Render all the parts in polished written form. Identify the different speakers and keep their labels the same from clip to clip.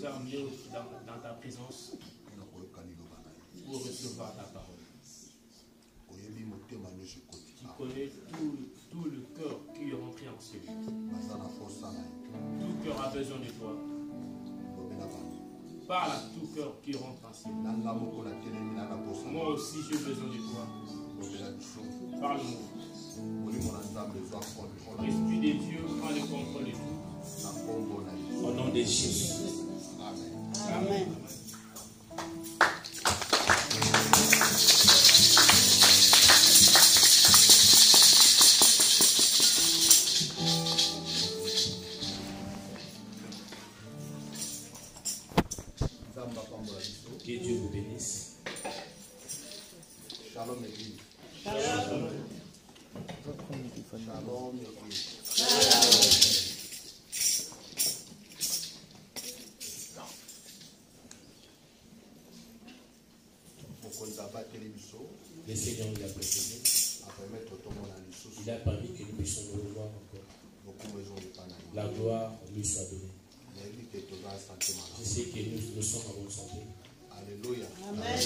Speaker 1: amener dans ta présence pour recevoir ta parole. Tu connais tout le cœur qui est rentré en celui. Tout cœur a besoin de toi. Parle à tout cœur qui rentre en celui. Moi aussi j'ai besoin de toi. Parle-moi. L'Esprit de Dieu prend le contrôle de tout. Au nom de Jésus. Amen. Amen. Que Dieu vous bénisse.
Speaker 2: Shalom Église.
Speaker 1: Shalom.
Speaker 2: Shalom Église.
Speaker 1: Le Seigneur nous a précédé. Il a permis que nous puissions nous revoir encore. La gloire lui soit donnée. Je sais que nous sommes en bonne santé.
Speaker 2: Alléluia.
Speaker 1: Amen.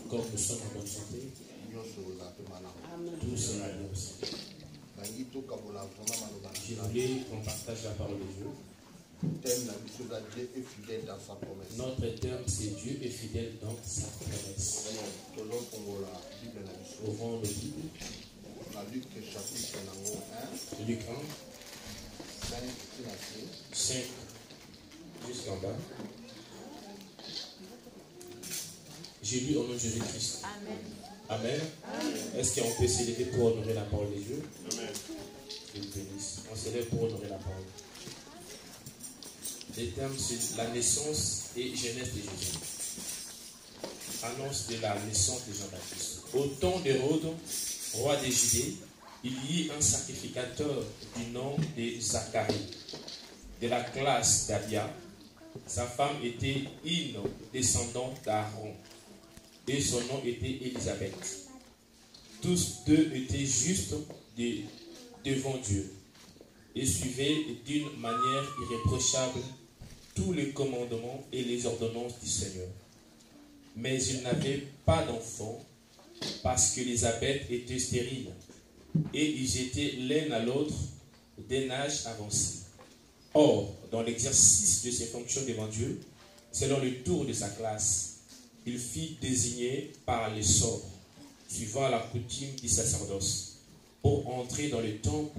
Speaker 1: Comme nous sommes en bonne santé, tout sera bien aussi. Je voulais qu'on partage la parole de Dieu. Notre terme, c'est Dieu est fidèle dans sa promesse. Ouvrons le Bible. Luc chapitre 1. 5 jusqu'en bas. J'ai lu au nom de Jésus-Christ. Amen. Amen. Est-ce qu'on peut s'élever pour honorer la parole de Dieu? Amen. Dieu vous bénisse. On s'élève pour honorer la parole. Les termes, c'est la naissance et jeunesse de Jésus. Annonce de la naissance de Jean-Baptiste. Au temps d'Hérode, roi des Judées, il y eut un sacrificateur du nom de Zacharie, de la classe d'Abia. Sa femme était une descendante d'Aaron, et son nom était Élisabeth. Tous deux étaient justes devant Dieu, et suivaient d'une manière irréprochable tous les commandements et les ordonnances du Seigneur. Mais ils n'avaient pas d'enfants, parce qu'Élisabeth était stérile, et ils étaient l'un à l'autre d'un âge avancé. Or, dans l'exercice de ses fonctions devant Dieu, selon le tour de sa classe, il fut désigné par les sobres, suivant la coutume du sacerdoce, pour entrer dans le temple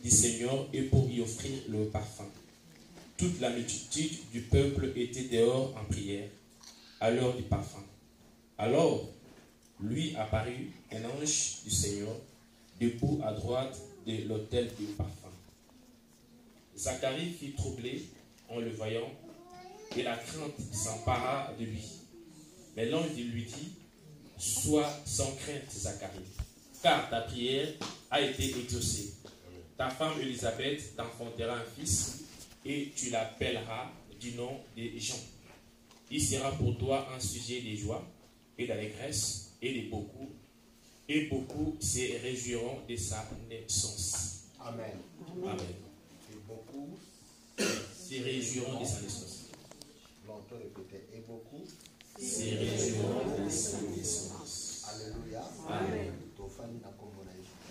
Speaker 1: du Seigneur et pour y offrir le parfum. Toute la multitude du peuple était dehors en prière, à l'heure du parfum. Alors, lui apparut un ange du Seigneur, debout à droite de l'autel du parfum. Zacharie fut troublé en le voyant, et la crainte s'empara de lui. Mais l'ange lui dit, « Sois sans crainte, Zacharie, car ta prière a été exaucée. Ta femme Élisabeth t'enfantera un fils, et tu l'appelleras du nom de Jean. Il sera pour toi un sujet de joie et d'allégresse, et beaucoup se réjouiront de sa naissance. »
Speaker 2: Amen.
Speaker 1: Amen.
Speaker 2: Et beaucoup
Speaker 1: se réjouiront de sa naissance.
Speaker 2: L'entend répéter. Et beaucoup
Speaker 1: se réjouiront de sa naissance.
Speaker 2: Alléluia.
Speaker 1: Amen.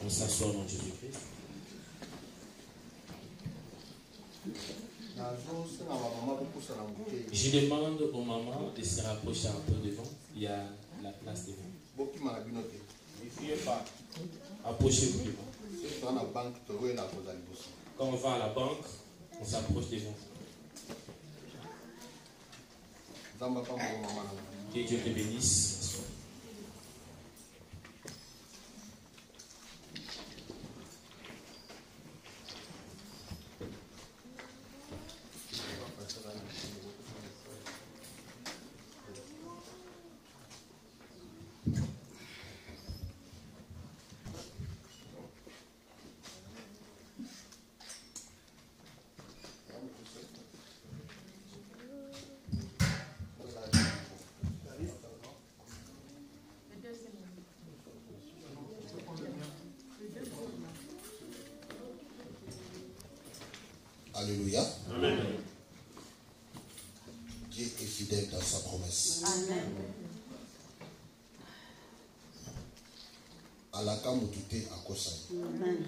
Speaker 1: On s'assoit au nom de Jésus-Christ. Je demande aux mamans de se rapprocher un peu devant. Il y a la place devant. Ne fuyez pas. Approchez-vous devant. Quand on va à la banque, on s'approche devant. Que Dieu te bénisse.
Speaker 2: Alléluia.
Speaker 1: Amen.
Speaker 3: Dieu est fidèle dans sa promesse.
Speaker 4: Amen.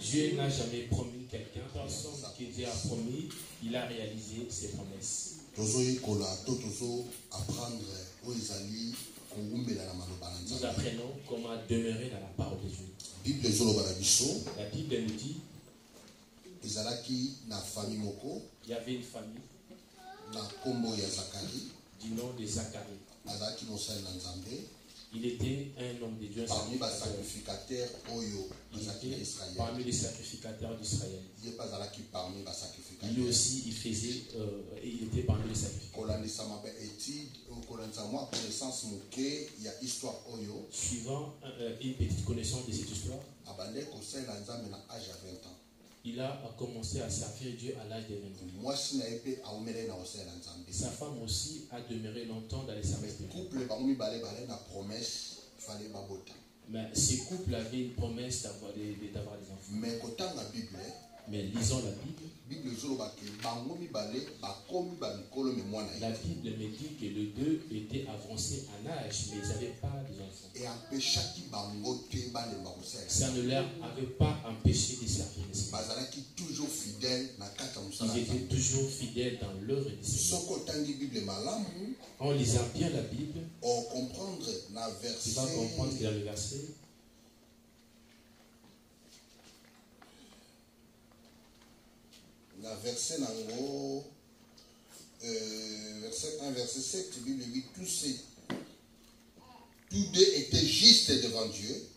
Speaker 1: Dieu n'a jamais promis quelqu'un. Personne que Dieu a promis, il a réalisé ses promesses. Nous apprenons comment demeurer dans la parole de Dieu. La Bible nous dit il y avait une famille du nom de Zacharie. Il était un homme de Dieu,
Speaker 3: parmi les sacrificateurs
Speaker 1: d'Israël. Lui aussi, il était parmi les sacrificateurs. Suivant une petite connaissance de cette histoire, il a commencé à servir Dieu à l'âge de 20 ans. Sa femme aussi a demeuré longtemps dans les services de Dieu. Mais ces couples avaient une promesse d'avoir des enfants. Mais lisons la Bible. La Bible me dit que les deux étaient avancés en âge, mais ils n'avaient pas d'enfants. Ça ne leur avait pas empêché de servir. Ils étaient toujours fidèles dans leur discipline. En lisant bien la Bible, tu vas comprendre qu'il y a le verset.
Speaker 3: Verset 1, verset 7, la Bible dit tous deux étaient justes devant Dieu,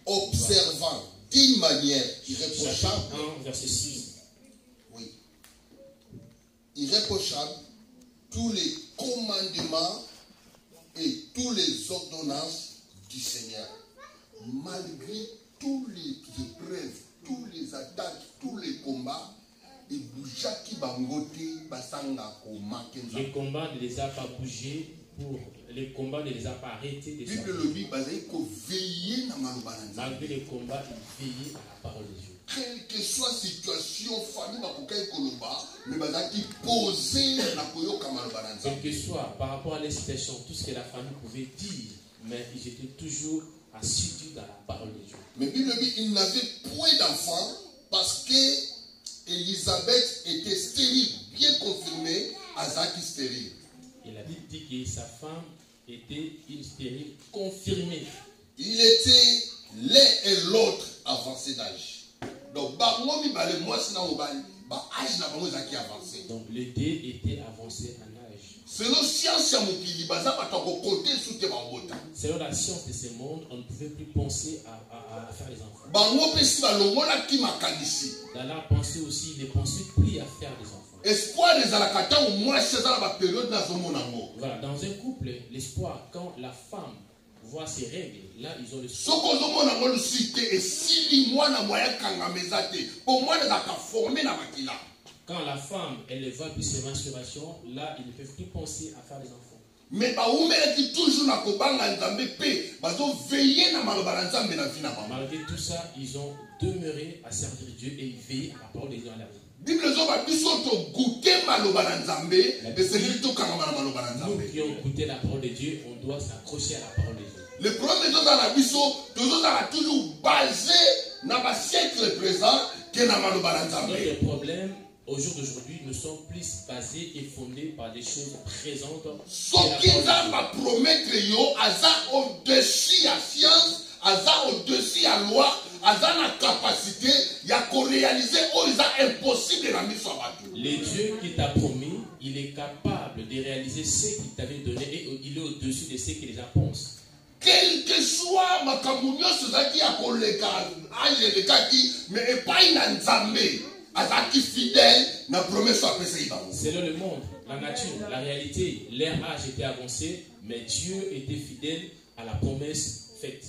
Speaker 3: observant d'une manière irréprochable.
Speaker 1: 1, verset 6.
Speaker 3: Oui. Irréprochable tous les commandements et toutes les ordonnances du Seigneur. Malgré toutes les épreuves, toutes les attaques, tous les combats, les
Speaker 1: combats ne les a pas bougés, les combats ne les a pas arrêtés de sortir. Malgré les combats, il veillait à la parole de Dieu.
Speaker 3: Quelle que soit la situation,
Speaker 1: quel que soit par rapport à la situation, tout ce que la famille pouvait dire, mais ils étaient toujours assidus dans la parole de Dieu.
Speaker 3: Mais Bible dit qu'il n'avait point d'enfant parce que Élisabeth était stérile, bien confirmée, Isaac stérile.
Speaker 1: Et la Bible dit que sa femme était une stérile confirmée.
Speaker 3: Il était l'un et l'autre avancés d'âge. Donc,
Speaker 1: les deux étaient avancés en âge.
Speaker 3: Selon
Speaker 1: la science de ce monde, on ne pouvait plus penser à faire les enfants. Dans la pensée aussi, ils ne pensaient plus à faire des enfants. Voilà, dans un couple, l'espoir, quand la femme voit ses règles, là ils ont l'espoir. Quand la femme, elle ne voit plus ses menstruations, là ils ne peuvent plus penser à faire des enfants. Mais malgré tout ça, ils ont demeuré à servir Dieu et ils veillaient à la parole de Dieu dans la vie. Nous qui ont goûté la parole de Dieu, on doit s'accrocher à la parole de Dieu.
Speaker 3: Le problème dans la vie, c'est toujours basé dans le siècle présent que dans le
Speaker 1: Notre problème au jour d'aujourd'hui ne sont plus basés et fondés par des choses présentes.
Speaker 3: Ce qu'ils ont à promettre, au-dessus de la science, au-dessus de la loi, la capacité, il y a qu'on réaliser, impossible dans
Speaker 1: le Dieu qui t'a promis, il est capable de réaliser ce qu'il t'avait donné et il est au-dessus de ce que les gens pensent.
Speaker 3: Quel que soit ma communion, c'est ça qui a collé, mais pas une ensemble.
Speaker 1: Selon le monde, la nature, la réalité, leur âge était avancé, mais Dieu était fidèle à la promesse faite.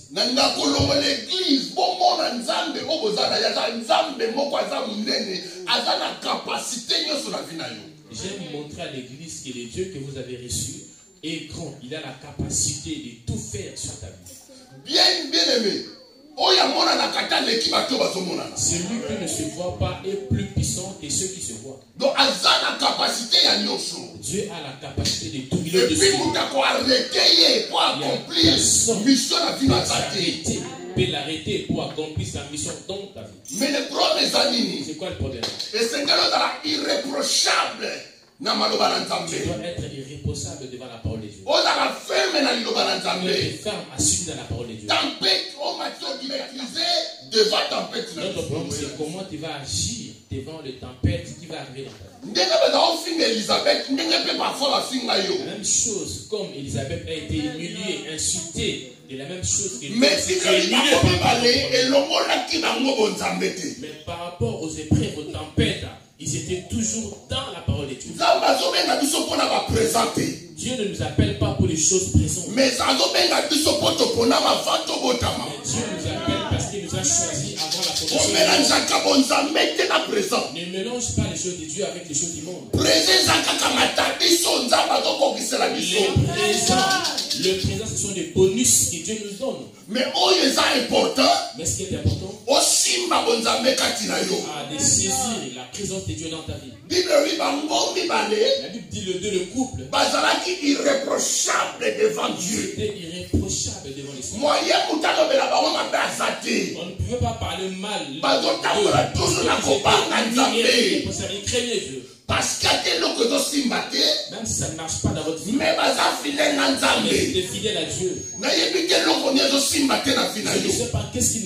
Speaker 1: J'aime montrer à l'église que le Dieu que vous avez reçu est grand. Il a la capacité de tout faire sur ta vie.
Speaker 3: Bien aimé.
Speaker 1: Celui qui ne se voit pas est plus puissant que ceux qui se voient.
Speaker 3: Donc, capacité
Speaker 1: Dieu Dieu a la capacité de tout
Speaker 3: Et
Speaker 1: milieu de
Speaker 3: puis,
Speaker 1: ce
Speaker 3: vous avez arrêté pour accomplir mission à vie dans sa vie.
Speaker 1: peut l'arrêter pour accomplir sa mission dans ta vie.
Speaker 3: Mais le problème,
Speaker 1: C'est quoi le problème?
Speaker 3: et c'est que irréprochable.
Speaker 1: Tu dois être irréprochable devant la parole de Dieu. Tu dois être ferme, assis dans la parole de Dieu.
Speaker 3: Tempête, on m'a dit maîtriser devant tempête.
Speaker 1: Notre problème, c'est comment tu vas agir devant les tempêtes qui va arriver dans ta vie. La même chose, comme Élisabeth a été humiliée, insultée, et la même chose que
Speaker 3: mais
Speaker 1: par rapport aux épreuves, aux tempêtes, ils étaient toujours dans la parole de Dieu. Dieu ne nous appelle pas pour les choses présentes.
Speaker 3: Mais Dieu nous appelle
Speaker 1: parce qu'il nous a choisis avant la fondation du monde. Ne mélange pas les choses de Dieu avec les choses du monde. Le présent, ce sont des bonus que Dieu nous donne.
Speaker 3: Mais
Speaker 1: ce qui est important, de saisir la présence de Dieu dans ta vie. La Bible dit le deux, le couple,
Speaker 3: irréprochable devant Dieu.
Speaker 1: c'était irréprochable devant les cieux. On ne pouvait pas parler mal. Ils craignaient Dieu.
Speaker 3: Parce qu'il y a des gens qui
Speaker 1: même si ça ne marche pas dans votre vie,
Speaker 3: mais
Speaker 1: restez fidèle à Dieu. Je ne sais pas qu'est-ce qui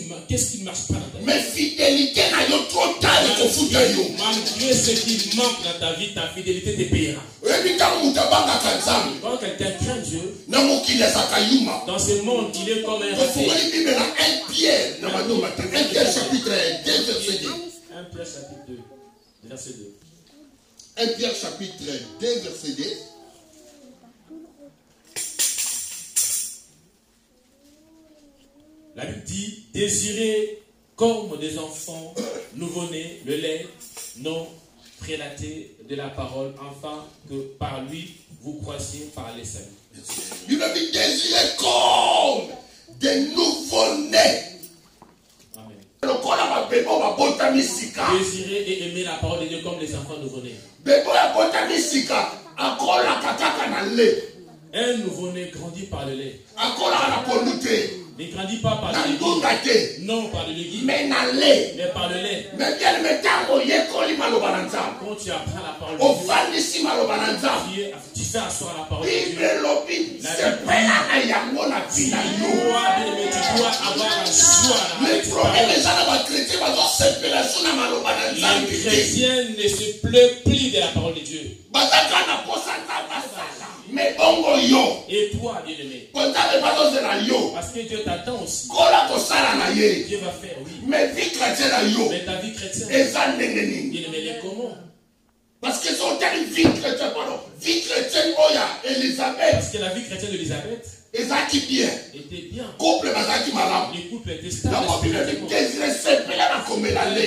Speaker 1: ne marche pas dans ta vie.
Speaker 3: Mais fidélité n'a trop tard
Speaker 1: malgré ce qui manque dans ta vie, ta fidélité te payera. Quand quelqu'un craint Dieu, dans ce monde, il est comme un reflet.
Speaker 3: 1 Pierre chapitre 2, verset 2.
Speaker 1: 1 Pierre chapitre 2, verset 2.
Speaker 3: 1 Pierre chapitre 2, verset 2.
Speaker 1: La Bible dit, désirez comme des enfants nouveau-nés le lait non prélaté de la parole, afin que par lui vous croissiez par les saluts.
Speaker 3: Il a dit désirez comme des nouveau-nés.
Speaker 1: Désirer et aimer la parole de Dieu comme les enfants nouveau-nés. Un nouveau-né grandit par le lait. Ne grandit pas par le lait. Non, par le lait. Mais par le lait. Quand tu apprends la parole de Dieu, tu fais asseoir la parole de Dieu. Tu dois avoir asseoir la parole. Les chrétiens ne se plaignent plus de la parole de Dieu. Et toi, bien-aimé, parce que Dieu t'attend aussi. Dieu va faire, oui. Mais ta vie chrétienne, bien-aimé, elle est comment?
Speaker 3: Parce que son vie chrétienne, Elisabeth.
Speaker 1: Parce que la vie chrétienne d'Elisabeth était bien. Les couples étaient stables.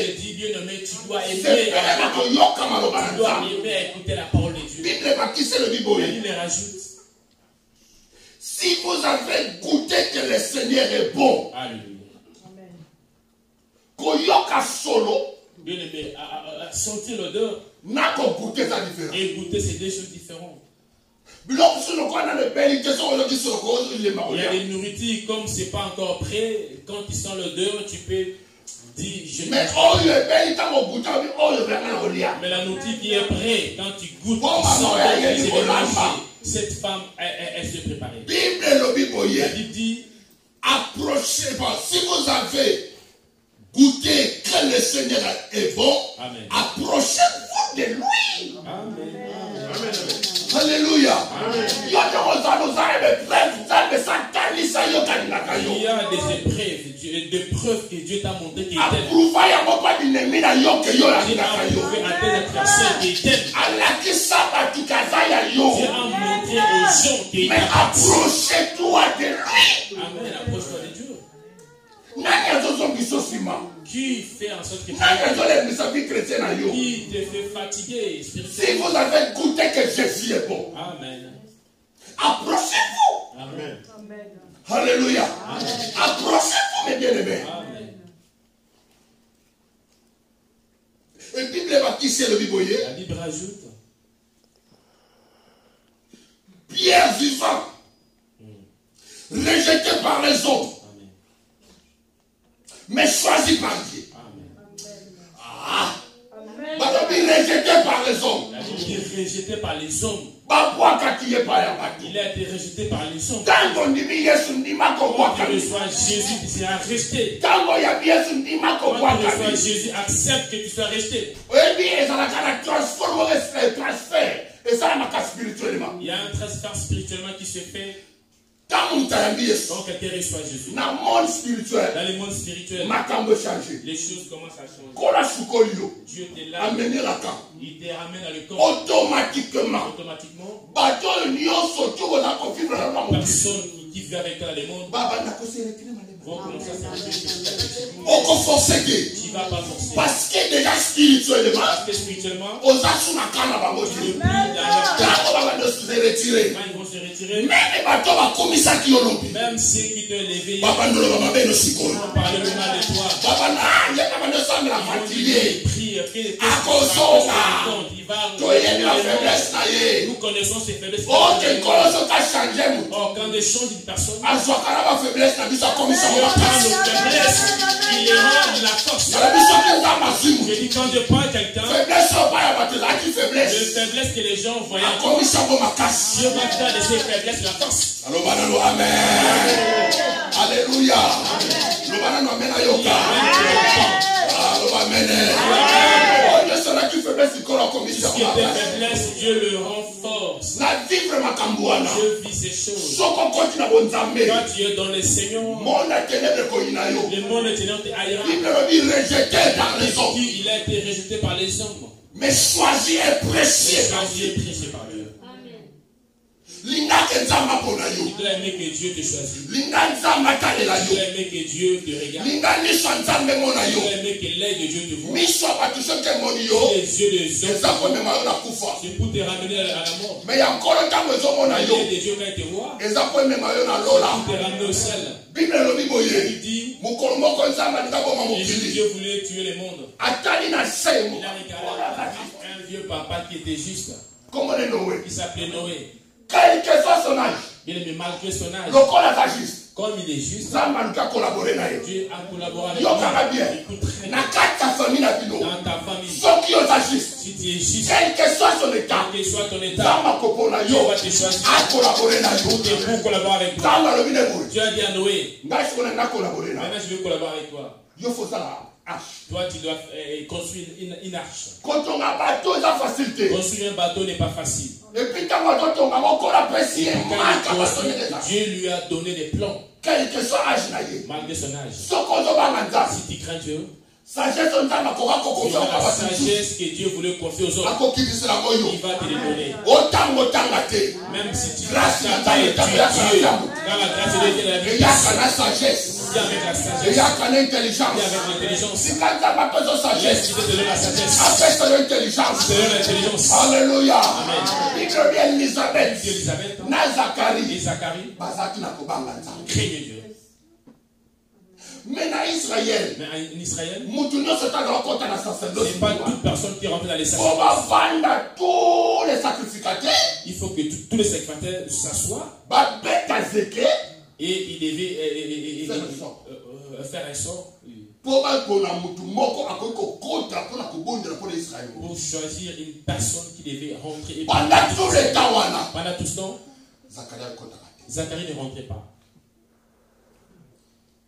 Speaker 1: Il dit, bien-aimé, tu dois aimer. Tu dois aimer écouter la parole de Dieu. La Bible rajoute.
Speaker 3: Si vous avez goûté que le Seigneur est bon, Koyoka solo,
Speaker 1: bien-aimé, à sentir l'odeur
Speaker 3: et
Speaker 1: goûter, c'est deux choses différentes.
Speaker 3: Il
Speaker 1: y a des nourritures, comme c'est pas encore prêt, quand tu sens l'odeur, tu peux dire je
Speaker 3: mais
Speaker 1: la nourriture qui est prête, quand tu goûtes, tu sens cette femme, elle se préparait. La Bible dit,
Speaker 3: approchez, si vous avez goûté que le Seigneur est bon, approchez-vous de lui.
Speaker 1: Amen.
Speaker 3: Alléluia. Il y a
Speaker 1: des épreuves que Dieu t'a montré qui
Speaker 3: mais approchez-toi de lui.
Speaker 1: Amen. Approche-toi de Dieu. Qui fait en sorte que qui te fait fatiguer
Speaker 3: si vous avez goûté que Jésus est bon,
Speaker 1: amen,
Speaker 3: approchez-vous.
Speaker 1: Amen.
Speaker 3: Alléluia. Approchez-vous, mes bien-aimés.
Speaker 1: Amen.
Speaker 3: Et Bible va qui c'est le Bible?
Speaker 1: La Bible rajoute.
Speaker 3: pierre vivante, rejeté par les hommes,
Speaker 1: Amen.
Speaker 3: mais choisi par Dieu.
Speaker 1: Amen.
Speaker 3: Ah, rejeté par les hommes.
Speaker 1: La Bible dit rejeté par les hommes.
Speaker 3: Il
Speaker 1: Il a été rejeté par les hommes.
Speaker 3: quand on dit Yesu ndima
Speaker 1: Quand
Speaker 3: ko
Speaker 1: tu reçois Jésus, tu seras rejeté.
Speaker 3: quand on y a Yesu ndima ko
Speaker 1: Quand tu reçois Jésus, accepte que tu sois rejeté.
Speaker 3: oui, et ça la transfert et ça m'a spirituellement.
Speaker 1: Il y a un transfert spirituellement qui se fait
Speaker 3: quand on t'a dit
Speaker 1: quand quelqu'un reçoit Jésus.
Speaker 3: dans le monde spirituel,
Speaker 1: Dans le monde spirituel,
Speaker 3: changer.
Speaker 1: les choses commencent à changer.
Speaker 3: Quand la choukolio
Speaker 1: Dieu t'est là,
Speaker 3: amener la camp
Speaker 1: il te ramène dans le camp.
Speaker 3: automatiquement.
Speaker 1: Automatiquement,
Speaker 3: Bateau union surtout on a confié dans la main.
Speaker 1: personne qui vit avec toi dans le monde
Speaker 3: Baba n'a que c'est
Speaker 1: vont commencer à s'arrêter.
Speaker 3: on conforce que
Speaker 1: Tu ne vas pas forcer.
Speaker 3: parce que déjà spirituellement,
Speaker 1: Parce que spirituellement,
Speaker 3: aux asous n'a qu'à la bango.
Speaker 1: tu ne pries dans leur
Speaker 3: Quand on va se retirer,
Speaker 1: quand ils vont se retirer,
Speaker 3: même les bateaux va commis ça qui ont l'objet.
Speaker 1: même ceux qui t'ont élevé,
Speaker 3: Baba ne le va pas aussi
Speaker 1: ils vont parler le mal de toi.
Speaker 3: Baba n'a, il y a pas de sang de la
Speaker 1: Ils vont
Speaker 3: fatiguer.
Speaker 1: prier.
Speaker 3: À cause de
Speaker 1: Il va
Speaker 3: toi, il y a de la faiblesse là.
Speaker 1: Nous connaissons ces faiblesses.
Speaker 3: Oh, tu connais ce qu'a changé.
Speaker 1: Or, quand des change d'une personne,
Speaker 3: À soi, quand la faiblesse n'a vu ça comme ça.
Speaker 1: Dieu prend nos faiblesses, il les rend de la force.
Speaker 3: Il y a des gens qui ont massif.
Speaker 1: Je dis, quand je prends quelqu'un,
Speaker 3: Faiblesse, pas y a pas de
Speaker 1: les
Speaker 3: faiblesse.
Speaker 1: faiblesses que les gens voyaient,
Speaker 3: Comme ça, on m'a cassé.
Speaker 1: Dieu va faire de ces faiblesses la force.
Speaker 3: Allo, banano, amen. Alléluia. Le banano, amen, ayoka. Allo, amen. Oh, Dieu sera qui faiblesse, il colle en commission.
Speaker 1: Ce qui était faiblesse, Dieu le renforce.
Speaker 3: La vivre ma cambouana.
Speaker 1: Dieu vit ces choses.
Speaker 3: Soko continue à bon zambe.
Speaker 1: Quand tu es dans le Seigneur,
Speaker 3: Mon ténèbres koinayo.
Speaker 1: le monde éternel te haïra.
Speaker 3: Il me dit rejeté par les hommes.
Speaker 1: Il a été rejeté par les hommes.
Speaker 3: Mais choisi et précieux.
Speaker 1: Choisi et prêché par Dieu.
Speaker 3: Linga kenzama ponayo.
Speaker 1: Tu dois aimer que Dieu te choisit.
Speaker 3: Linga nzama
Speaker 1: Tu
Speaker 3: kalelayo.
Speaker 1: dois aimer que Dieu te regarde.
Speaker 3: Linga nisho nzambe
Speaker 1: Tu
Speaker 3: monayo.
Speaker 1: dois aimer que l'œil de Dieu te voit.
Speaker 3: Misho batusho ke moniyo.
Speaker 1: Les yeux des hommes,
Speaker 3: Eza kwa mema na kufa.
Speaker 1: c'est pour te ramener à la mort.
Speaker 3: Mais ya nkolo tango ezo monayo.
Speaker 1: L'œil de Dieu, quand il te voit,
Speaker 3: Eza kwa mema yo na lola.
Speaker 1: pour te ramener au ciel.
Speaker 3: Bible lobi
Speaker 1: Il
Speaker 3: boye.
Speaker 1: dit,
Speaker 3: Mukolo moko nzamba ndaboma
Speaker 1: et
Speaker 3: mokili.
Speaker 1: Dieu voulait tuer le monde.
Speaker 3: Atali na semo.
Speaker 1: Il a regardé un vieux papa qui était juste,
Speaker 3: Comment ne nowe?
Speaker 1: qui s'appelait Noé.
Speaker 3: Quel que soit son âge.
Speaker 1: Bien aimé, malgré son âge,
Speaker 3: Lokola ta juste.
Speaker 1: comme il est juste,
Speaker 3: Nzamba nuka collaborer na ye.
Speaker 1: Dieu a collaboré avec
Speaker 3: Yo kaka bien.
Speaker 1: lui. Écoute très
Speaker 3: Na
Speaker 1: bien.
Speaker 3: kata famille na bino.
Speaker 1: Dans ta famille,
Speaker 3: Soki yo ta juste.
Speaker 1: si tu es juste,
Speaker 3: Quel que soit son état.
Speaker 1: quel que soit ton état,
Speaker 3: Nzamba kopo na
Speaker 1: Dieu
Speaker 3: yo.
Speaker 1: va te choisir
Speaker 3: A collaborer na yo.
Speaker 1: pour collaborer avec toi.
Speaker 3: Nzamba lobi ne boye.
Speaker 1: Dieu a dit à Noé,
Speaker 3: Ngai siko na collaborer na.
Speaker 1: maintenant je veux collaborer avec toi.
Speaker 3: Yo faut ça là.
Speaker 1: Toi, tu dois construire une arche.
Speaker 3: Quand on a bateau, ça facilité.
Speaker 1: Construire un bateau n'est pas facile.
Speaker 3: Et puis quand on a encore apprécié,
Speaker 1: Quand il construit, Dieu lui a donné des plans,
Speaker 3: quel que soit âge na ye.
Speaker 1: malgré son âge.
Speaker 3: Ce qu'on doit mandat.
Speaker 1: Si tu crains Dieu,
Speaker 3: Sagesse on t'a encore
Speaker 1: tu
Speaker 3: confiance
Speaker 1: as
Speaker 3: en
Speaker 1: la
Speaker 3: capacité.
Speaker 1: sagesse que Dieu voulait confier aux
Speaker 3: La
Speaker 1: autres.
Speaker 3: coquille c'est la moyo.
Speaker 1: Il va te les donner.
Speaker 3: Autant gâté.
Speaker 1: Même si tu
Speaker 3: Grâce
Speaker 1: n'as
Speaker 3: à
Speaker 1: pas été
Speaker 3: ta
Speaker 1: Dieu, dans la grâce de Dieu, la
Speaker 3: Et
Speaker 1: vie,
Speaker 3: il y a la sagesse.
Speaker 1: viens avec la
Speaker 3: Et il
Speaker 1: sagesse,
Speaker 3: y a l'intelligence.
Speaker 1: viens avec l'intelligence.
Speaker 3: Si quand t'as pas besoin de sagesse,
Speaker 1: Laisse Dieu te donner la sagesse.
Speaker 3: après c'est l'intelligence.
Speaker 1: Te donner l'intelligence.
Speaker 3: Alléluia.
Speaker 1: Amen.
Speaker 3: Bible bien Elisabeth.
Speaker 1: Puis Elisabeth
Speaker 3: Na
Speaker 1: et
Speaker 3: Zacharie.
Speaker 1: Zacharie
Speaker 3: Bazaki na kobanga nzambe.
Speaker 1: craignent Dieu.
Speaker 3: Mais na Israël.
Speaker 1: Mais en Israël,
Speaker 3: Mutu nyonso tanga okota na
Speaker 1: ce
Speaker 3: sacerdoce.
Speaker 1: n'est pas toute personne qui rentre dans les
Speaker 3: On
Speaker 1: sacrifices.
Speaker 3: va vendre tous les sacrificateurs.
Speaker 1: Il faut que tous les sacrificateurs s'assoient
Speaker 3: Va bêta zeke.
Speaker 1: et il devait faire un sort
Speaker 3: Pour bakona mutu moko akoki kokota mpona kobondela mpona Israël.
Speaker 1: pour choisir une personne qui devait rentrer. Et
Speaker 3: Pendant tout le temps wana.
Speaker 1: pendant tout ce temps,
Speaker 3: Zacharie akotaka te.
Speaker 1: Zacharie ne rentrait pas.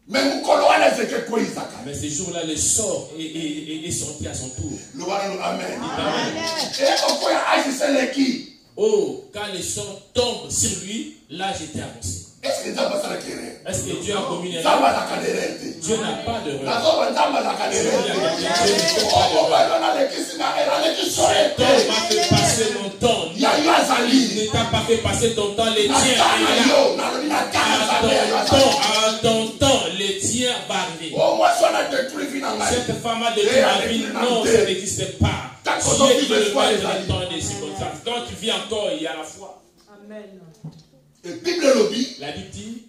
Speaker 3: Mais mukolo wana zeke kwei Zacharie.
Speaker 1: Mais ce jour-là, le sort est sorti à son tour.
Speaker 3: Le wana no amen.
Speaker 1: Amen.
Speaker 3: Et okoya ajiseleki.
Speaker 1: Oh, quand le sort tombe sur lui, là j'étais avancé.
Speaker 3: Est-ce que Nzamba sala kere?
Speaker 1: Est-ce que Dieu a commis une erreur?
Speaker 3: Nzamba zakanderete.
Speaker 1: Dieu n'a pas de erreur.
Speaker 3: Nazoba Nzamba zakanderete. Oh, balona lekisi na era lekisi
Speaker 1: Ton
Speaker 3: sorete.
Speaker 1: m'a fait passer mon temps.
Speaker 3: Ya yo azali.
Speaker 1: Ne t'a pas fait passer ton temps, les tiens
Speaker 3: Na
Speaker 1: est
Speaker 3: tana
Speaker 1: là.
Speaker 3: yo, nalobi na tana Nzambe ya yo azali.
Speaker 1: À ton temps, les tiens va arriver.
Speaker 3: Oh, moi, ça n'a détruit vie dans ma vie.
Speaker 1: Cette femme a détruit ma vie. Non, ça n'existe pas. Dieu qui le voit dans le temps des circonstances. Quand tu vis encore, il y a la foi.
Speaker 4: Amen.
Speaker 3: Et Bible lobby,
Speaker 1: La Bible dit,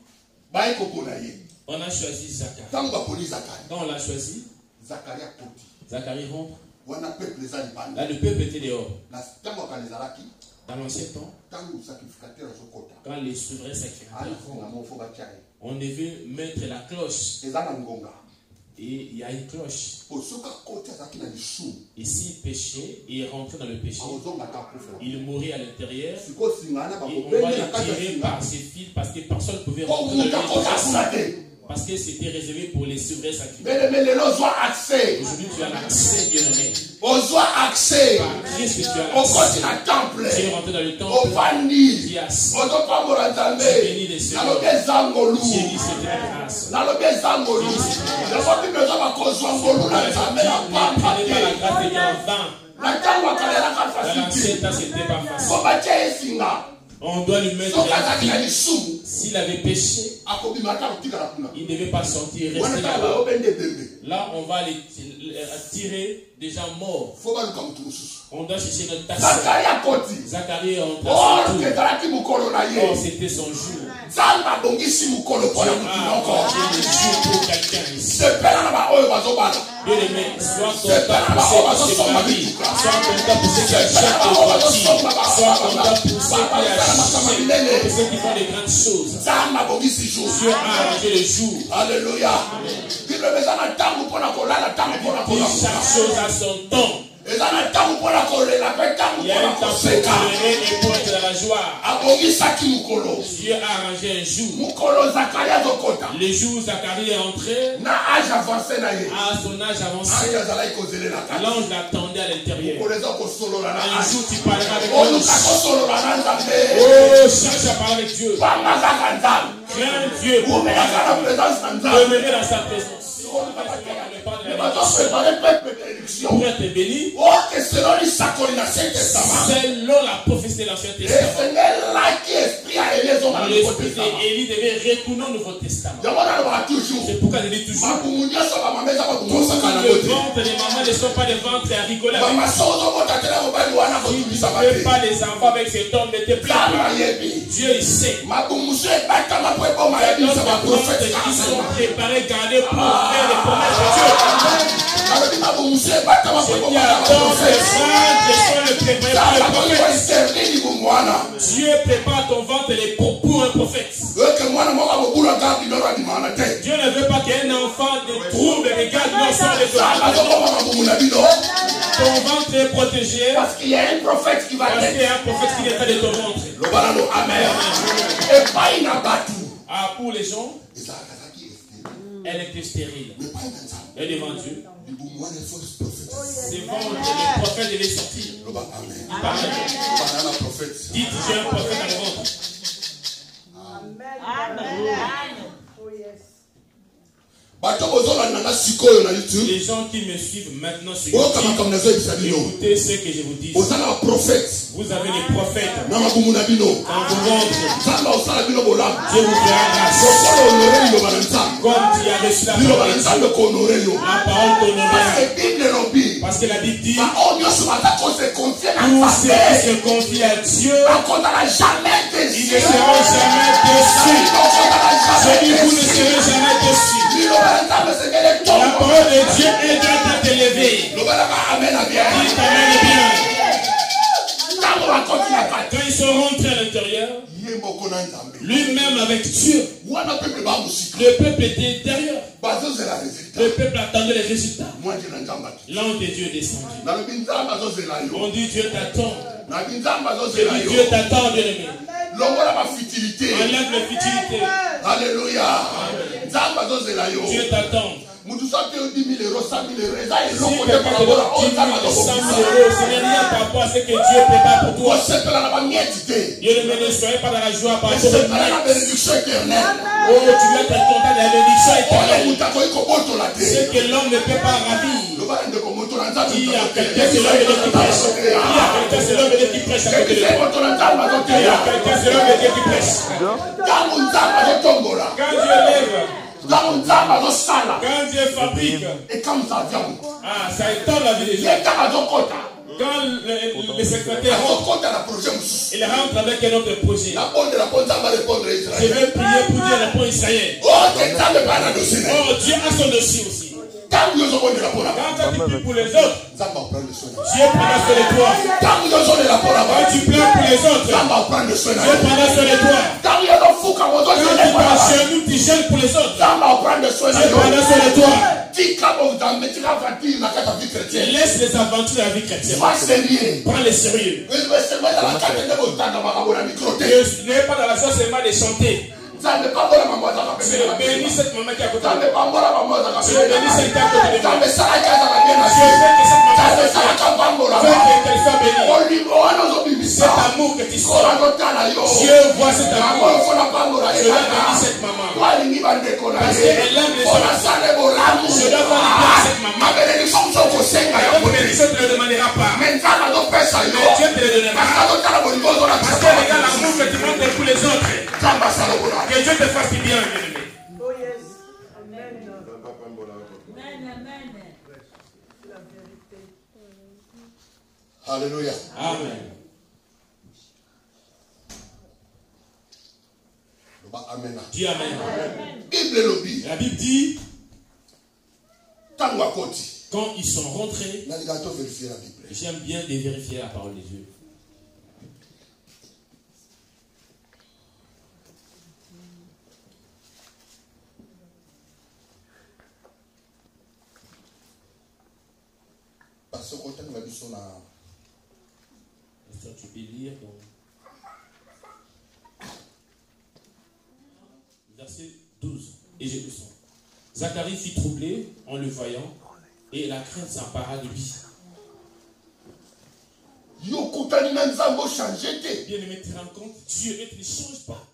Speaker 3: baï koko na ye.
Speaker 1: on a choisi Zacharie.
Speaker 3: Tango baponi Zacharie.
Speaker 1: Quand on l'a choisi,
Speaker 3: Zacharie akoti.
Speaker 1: Zacharie rentre.
Speaker 3: Wana peuple eza libanda.
Speaker 1: Là, le peuple était dehors.
Speaker 3: Na tango akanezalaki,
Speaker 1: Dans l'ancien temps,
Speaker 3: Tant le sacrificateur à son côté.
Speaker 1: quand les souverains sacrificateurs
Speaker 3: Ah,
Speaker 1: on devait mettre la cloche.
Speaker 3: Et ça, ngonga.
Speaker 1: Et il y a une cloche.
Speaker 3: Pour ceux qui côté ça qui n'a du sou.
Speaker 1: Et s'il péchait et rentrait dans le péché,
Speaker 3: Il
Speaker 1: il mourait à l'intérieur.
Speaker 3: C'est quoi si on a
Speaker 1: Et on va le tirer par ses fils parce que personne ne pouvait rentrer dans le péché. Parce que c'était réservé pour les souverains sacrificateurs.
Speaker 3: Mais les lois ont accès.
Speaker 1: Aujourd'hui, tu as l'accès, bien-aimé.
Speaker 3: Aux accès.
Speaker 1: Par Christ, tu as
Speaker 3: Au
Speaker 1: l'accès.
Speaker 3: côté du temple.
Speaker 1: Tu es rentré dans le
Speaker 3: Au
Speaker 1: temple.
Speaker 3: vanille.
Speaker 1: Tu as assis.
Speaker 3: Au topa morazame.
Speaker 1: Béni des
Speaker 3: Dans le
Speaker 1: Seigneurs.
Speaker 3: bezangolu.
Speaker 1: Tu es dit c'est ta grâce.
Speaker 3: Dans le bezangolu. Le vote de besoin va causer un golu. La jambe la
Speaker 1: Ne prenez pas la grâce de Dieu en vain.
Speaker 3: La jambe va caler la grâce
Speaker 1: Dans l'ancien
Speaker 3: facile.
Speaker 1: temps, c'était pas facile.
Speaker 3: Faut bâtir un singa.
Speaker 1: On doit lui mettre
Speaker 3: Donc,
Speaker 1: un
Speaker 3: quand il a
Speaker 1: pied.
Speaker 3: du sou.
Speaker 1: S'il avait péché,
Speaker 3: Akobi mata utika la kuna.
Speaker 1: il ne devait pas sortir,
Speaker 3: Wana
Speaker 1: rester
Speaker 3: ta
Speaker 1: là-bas.
Speaker 3: ba obende bembe.
Speaker 1: Là, on va les tirer des gens morts.
Speaker 3: Faut pas le comme tout sous.
Speaker 1: On doit chercher notre tasse.
Speaker 3: Zakaria koti.
Speaker 1: Zacharie est entré
Speaker 3: Oh,
Speaker 1: à son
Speaker 3: que
Speaker 1: tour.
Speaker 3: talaki mukolo na
Speaker 1: Oh,
Speaker 3: ye.
Speaker 1: c'était son jour.
Speaker 3: Zamba bongisi mukolo
Speaker 1: Dieu
Speaker 3: pona
Speaker 1: a
Speaker 3: mutu encore.
Speaker 1: arrangé le jour pour quelqu'un ici.
Speaker 3: Sepela na ba oyo bazobana.
Speaker 1: Bien aimé, sois content pour ceux qui se marient. Sois content pour ceux qui achètent des voitures. Sois content pour ceux qui achètent, pour ceux qui font des grandes choses.
Speaker 3: Zamba bongisi jour.
Speaker 1: Dieu a arrangé le jour.
Speaker 3: Alléluia. Bible bezana tangu pona kolala tangu pona
Speaker 1: Puis
Speaker 3: kolala.
Speaker 1: chaque chose a son temps.
Speaker 3: Ezana tangu pona kolela pe tangu
Speaker 1: Il y a
Speaker 3: pona
Speaker 1: un temps pour
Speaker 3: koseka.
Speaker 1: pleurer et pour être dans la joie.
Speaker 3: Abongisaki mukolo.
Speaker 1: Dieu a arrangé un jour.
Speaker 3: Mukolo Zakaria zokota.
Speaker 1: Le jour où Zacharie est entré,
Speaker 3: Na âge avancé na ye.
Speaker 1: à son âge avancé,
Speaker 3: Aya zalai kozele na kati.
Speaker 1: l'ange l'attendait à l'intérieur.
Speaker 3: Koleza kosolola na
Speaker 1: Un
Speaker 3: âge.
Speaker 1: jour, tu parleras avec
Speaker 3: Oh, nous
Speaker 1: l'ange.
Speaker 3: kosolola na nzambe.
Speaker 1: Oh, cherche à parler avec Dieu.
Speaker 3: Pamba zaka nzambe.
Speaker 1: Crains Dieu pour
Speaker 3: Umela
Speaker 1: parler
Speaker 3: zaka
Speaker 1: avec
Speaker 3: présence na
Speaker 1: Dieu.
Speaker 3: nzambe.
Speaker 1: Demeurer dans sa présence.
Speaker 3: Ne bato préparer peuple d'élection.
Speaker 1: Pour être béni,
Speaker 3: Oh, que selon l'Isakoli na Saint Testament.
Speaker 1: selon la prophétie de l'Ancien
Speaker 3: Le
Speaker 1: Testament,
Speaker 3: Seigneur l'a qui esprit à Élie dans le Nouveau
Speaker 1: l'esprit
Speaker 3: Testament.
Speaker 1: d'Élie devait retourner au Nouveau Testament.
Speaker 3: Yango na lobaka toujours.
Speaker 1: C'est pourquoi je dis toujours,
Speaker 3: Makumu nyonso bamama eza bakumu osaka na
Speaker 1: le
Speaker 3: bote.
Speaker 1: ventre des mamans ne sont pas des ventres à rigoler avec.
Speaker 3: Mama so ozobota te na mobali wana
Speaker 1: Tu ne
Speaker 3: kotulisa
Speaker 1: fais
Speaker 3: bate.
Speaker 1: pas les enfants avec cet homme, ne te plains
Speaker 3: Nzambe
Speaker 1: pas.
Speaker 3: ayebi.
Speaker 1: Dieu, il sait.
Speaker 3: Makumu so ebatama po eboma yebisa
Speaker 1: D'autres
Speaker 3: baprofete
Speaker 1: prophètes qui sont
Speaker 3: kasema.
Speaker 1: préparés, gardés pour faire les promesses de Dieu.
Speaker 3: Alobi makumu so ebatama po
Speaker 1: Ceux qui
Speaker 3: eboma
Speaker 1: attendent les
Speaker 3: baprofete.
Speaker 1: ventres sont le préparés pour
Speaker 3: Nzambe
Speaker 1: le
Speaker 3: akoki
Speaker 1: prophète.
Speaker 3: koeserviri bumwana.
Speaker 1: Dieu prépare ton ventre pour un prophète.
Speaker 3: Eke mwana moko akobula kaka biloko adimana te.
Speaker 1: Dieu ne veut pas qu'un enfant de trouble regarde non sans les
Speaker 3: Nzambe
Speaker 1: autres.
Speaker 3: azokoma makumu na bino.
Speaker 1: Ton ventre est protégé
Speaker 3: Parce qu'il y a un prophète qui va
Speaker 1: parce qu'il y
Speaker 3: naître.
Speaker 1: a un prophèt qui est de ton ventre.
Speaker 3: Lobana no amen. Epai na batu.
Speaker 1: Ah, pour les gens,
Speaker 3: Ezalaka zaki esteri.
Speaker 1: elle était stérile.
Speaker 3: Mais pas dans ça.
Speaker 1: Et devant Dieu,
Speaker 3: Libumwana fausse prophète.
Speaker 1: devant le prophète devait sortir.
Speaker 3: Loba amen.
Speaker 1: Parle.
Speaker 3: Lobana na prophète.
Speaker 1: Dites, j'ai un prophète dans le ventre.
Speaker 3: Bato bozolanda na sikoyo na YouTube.
Speaker 1: Les gens qui me suivent maintenant sur
Speaker 3: Okama
Speaker 1: YouTube,
Speaker 3: comme nazoyebisa bino.
Speaker 1: écoutez ce que je vous dis.
Speaker 3: Oza na prophète.
Speaker 1: Vous avez des prophètes
Speaker 3: Na makumu na bino.
Speaker 1: dans vos ventres.
Speaker 3: Nzambe osala bino bolamu.
Speaker 1: Dieu vous fera grâce.
Speaker 3: Lokola honore liloba na Nzambe.
Speaker 1: Comme tu as reçu la
Speaker 3: Liloba
Speaker 1: parole
Speaker 3: na
Speaker 1: de
Speaker 3: Nzambe
Speaker 1: Dieu,
Speaker 3: kohonore yo.
Speaker 1: la parole t'honorera.
Speaker 3: Parce que Bible elobi.
Speaker 1: Parce que la Bible dit,
Speaker 3: Baoyo nyonso baza kose confie na
Speaker 1: tous ceux qui
Speaker 3: Nzambe.
Speaker 1: se confient à Dieu,
Speaker 3: Bakozala jamais
Speaker 1: ils ne
Speaker 3: déçus.
Speaker 1: seront jamais déçus.
Speaker 3: Bakozala
Speaker 1: Je dis,
Speaker 3: jamais
Speaker 1: vous ne
Speaker 3: déçus.
Speaker 1: serez jamais déçus.
Speaker 3: Liloba na Nzambe sekele
Speaker 1: La
Speaker 3: tongo.
Speaker 1: parole de Dieu est en train de t'élever.
Speaker 3: Lobalaka amen na bien.
Speaker 1: Dis t'amène bien.
Speaker 3: Ntango bakoti na kati.
Speaker 1: Quand ils sont rentrés à l'intérieur,
Speaker 3: Ye moko na Nzambe.
Speaker 1: lui-même avec Dieu,
Speaker 3: Wana peuple bamusika.
Speaker 1: le peuple était derrière.
Speaker 3: Bazozela résultat.
Speaker 1: Le peuple attendait les résultats.
Speaker 3: Mwanje na Nzambe ati.
Speaker 1: L'ange de Dieu est descendu.
Speaker 3: Nalobi Nzambe azozela yo.
Speaker 1: On dit Dieu t'attend.
Speaker 3: Nabi Nzambe
Speaker 1: Je
Speaker 3: azozela
Speaker 1: dis
Speaker 3: yo.
Speaker 1: Dieu t'attend, bien-aimé.
Speaker 3: Longola bafutilité.
Speaker 1: Enlève la futilité.
Speaker 3: Alléluia. Nzambe azozela yo.
Speaker 1: Dieu t'attend.
Speaker 3: Mutu soki yo 10 000 euros, 100 000 euros, eza
Speaker 1: Si
Speaker 3: eloko te
Speaker 1: quelqu'un
Speaker 3: par
Speaker 1: te
Speaker 3: rapport à
Speaker 1: donne
Speaker 3: oyo
Speaker 1: 10
Speaker 3: Nzambe
Speaker 1: 000, 100 000
Speaker 3: azobomisa.
Speaker 1: euros, ce n'est rien par rapport à ce que Dieu prépare pour toi.
Speaker 3: Kosepela na bamieti te.
Speaker 1: Dieu ne soyez pas dans la joie par rapport
Speaker 3: Sepela na
Speaker 1: à
Speaker 3: bénédiction éternelle.
Speaker 1: Oh, tu dois être content de la bénédiction
Speaker 3: Oyo
Speaker 1: éternelle.
Speaker 3: mutu akoki kobotola te.
Speaker 1: Ce que l'homme ne peut pas ravir.
Speaker 3: Lobala ndeko motola Nzambe
Speaker 1: Il y a quelqu'un,
Speaker 3: azoteya.
Speaker 1: c'est l'homme de Dieu qui prêche. Il y a quelqu'un, c'est l'homme de Dieu qui prêche à côté de
Speaker 3: Ebise
Speaker 1: toi.
Speaker 3: motola Nzambe
Speaker 1: Il y a
Speaker 3: azoteya.
Speaker 1: quelqu'un, c'est l'homme de Dieu qui prêche.
Speaker 3: Ntango Nzambe azotombola.
Speaker 1: Quand Dieu lève,
Speaker 3: Ntango Nzambe azosala.
Speaker 1: quand Dieu fabrique,
Speaker 3: ekamwisa avion.
Speaker 1: ça étend la vie des gens.
Speaker 3: Ye kaka azokota.
Speaker 1: Quand le secrétaire rentre,
Speaker 3: azokota na projet mosusu.
Speaker 1: il rentre avec un autre projet.
Speaker 3: nabondela mpo Nzambe arépondre
Speaker 1: Je
Speaker 3: Israël.
Speaker 1: vais prier pour dire le point Israël.
Speaker 3: Oh, que Nzambe bana dossier na ye.
Speaker 1: Oh, Dieu a son dossier aussi.
Speaker 3: Tant que nous sommes de la pour
Speaker 1: Quand toi tu pries pour les autres,
Speaker 3: ça va prendre soin.
Speaker 1: Dieu prendra soin de toi.
Speaker 3: Tant que nous sommes de la pour
Speaker 1: Quand tu pleures pour les autres,
Speaker 3: ça va prendre soin.
Speaker 1: Dieu prendra soin de toi.
Speaker 3: Tant que nous sommes fous, quand
Speaker 1: Quand tu t'as chez nous, tu gênes pour les autres,
Speaker 3: ça va prendre soin.
Speaker 1: Dieu prendra soin de toi. Laisse les aventures de la vie chrétienne. Prends les sérieux. Ne n'es pas dans la joie seulement de chanter. Tu bénis cette maman qui est à côté de toi. Tu bénis cette qui est à côté de toi. Tu fais que cette maman soit bénie. Cet amour que tu sens, Dieu voit cet amour. Je dois bénir cette maman. Parce qu'elle aime les gens. Je dois faire du bien à cette maman. La bénédiction ne te le demandera pas. Mais Dieu te le donnera. Parce que regarde l'amour que tu montres pour les autres. Que Dieu te fasse du bien, bien-aimé.
Speaker 4: Oh yes. Amen. La vérité.
Speaker 3: Alléluia.
Speaker 1: Amen.
Speaker 3: Amen.
Speaker 1: Dis Amen. La Bible dit, quand ils sont rentrés, j'aime bien de vérifier la parole de Dieu. Tu peux lire donc. Verset 12. Et j'ai lu son. Zacharie fut troublé en le voyant, et la crainte s'empara de lui. Bien-aimé, tu te rends compte, Dieu ne change pas.